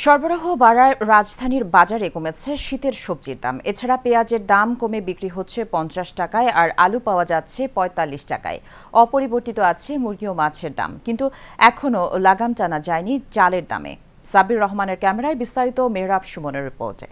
সরবরাহ বাড়ায় রাজধানীর বাজারে কমেছে শীতের সবজির দাম। এছাড়া পেঁয়াজের দাম কমে বিক্রি হচ্ছে 50 টাকায়, আর আলু পাওয়া যাচ্ছে 45 টাকায়। অপরিবর্তিত আছে মুরগি ও মাছের দাম, কিন্তু এখনও লাগাম টানা যায়নি চালের দামে। সাব্বির রহমানের ক্যামেরায় বিস্তারিত মেহরাব সুমনের রিপোর্টে।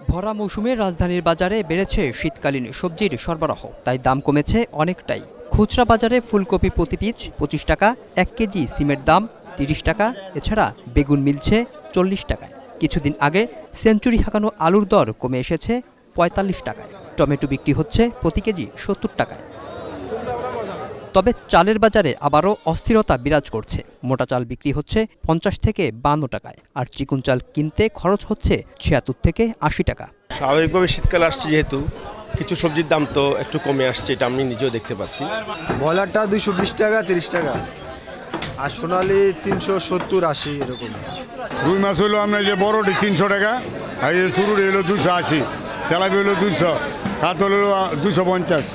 ভরা মৌসুমে রাজধানীর বাজারে বেড়েছে শীতকালীন সবজির সরবরাহ, তাই দাম কমেছে অনেকটাই। খুচরা বাজারে ফুলকপি প্রতি পিস 25 টাকা, 1 কেজি সিমের দাম 30 টাকা, এছাড়া বেগুন মিলছে 40 টাকায়। কিছুদিন আগে সেঞ্চুরি হাঁকানো আলুর দর কমে এসেছে 45 টাকায়। টমেটো বিক্রি হচ্ছে প্রতি কেজি 70 টাকায়। তবে চালের বাজারে আবারও অস্থিরতা বিরাজ করছে। মোটা চাল বিক্রি হচ্ছে 50 থেকে 52 টাকায়, আর চিকন চাল কিনতে খরচ হচ্ছে 76 থেকে 80 টাকা। স্বাভাবিকভাবে শীতকাল আসছে, যেহেতু কিছু সবজির দাম তো একটু কমে আসছে, এটা আমি নিজেও দেখতে পাচ্ছি। ব্রয়লারটা 220 টাকা 30 টাকা, আর সোনালি 370-80 এরকম। রুই মাছ হলো আপনার যে বড়টি 300 টাকা, আর এই শুরুটি হলো 280, তেলাপিয়া হলো 200, কাতল হলো 250।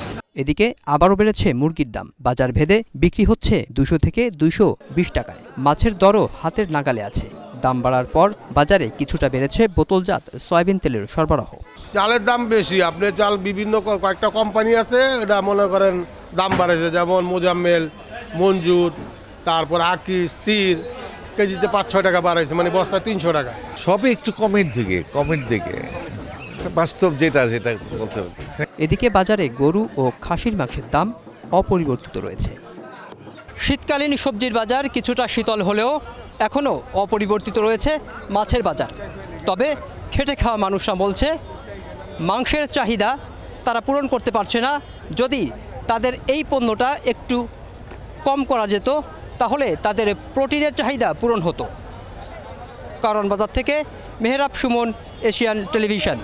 এদিকে আবারও বেড়েছে মুরগির দাম। বাজার ভেদে বিক্রি হচ্ছে 200 থেকে 220 টাকায়। মাছের দরও হাতের নাগালে আছে। দাম বাড়ার পর বাজারে কিছুটা বেড়েছে বোতলজাত সয়াবিন তেলের সরবরাহ। চালের দাম বেশি, আপনি চাল বিভিন্ন কয়েকটা কোম্পানি আছে, এটা মনে করেন দাম বাড়েছে, যেমন মোজাম্মেল, মঞ্জুর, তারপর আকি, স্থির, কেজিতে 5-6 টাকা বাড়াইছে, মানে বস্তা 300 টাকা। সবই একটু কমের দিকে বাস্তব যেটা বলতে হবে। এদিকে বাজারে গরু ও খাসির মাংসের দাম অপরিবর্তিত রয়েছে। শীতকালীন সবজির বাজার কিছুটা শীতল হলেও এখনও অপরিবর্তিত রয়েছে মাছের বাজার। তবে খেটে খাওয়া মানুষরা বলছে মাংসের চাহিদা তারা পূরণ করতে পারছে না। যদি তাদের এই পণ্যটা একটু কম করা যেত তাহলে তাদের প্রোটিনের চাহিদা পূরণ হতো। কারণ বাজার থেকে মেহরাব সুমন, এশিয়ান টেলিভিশন।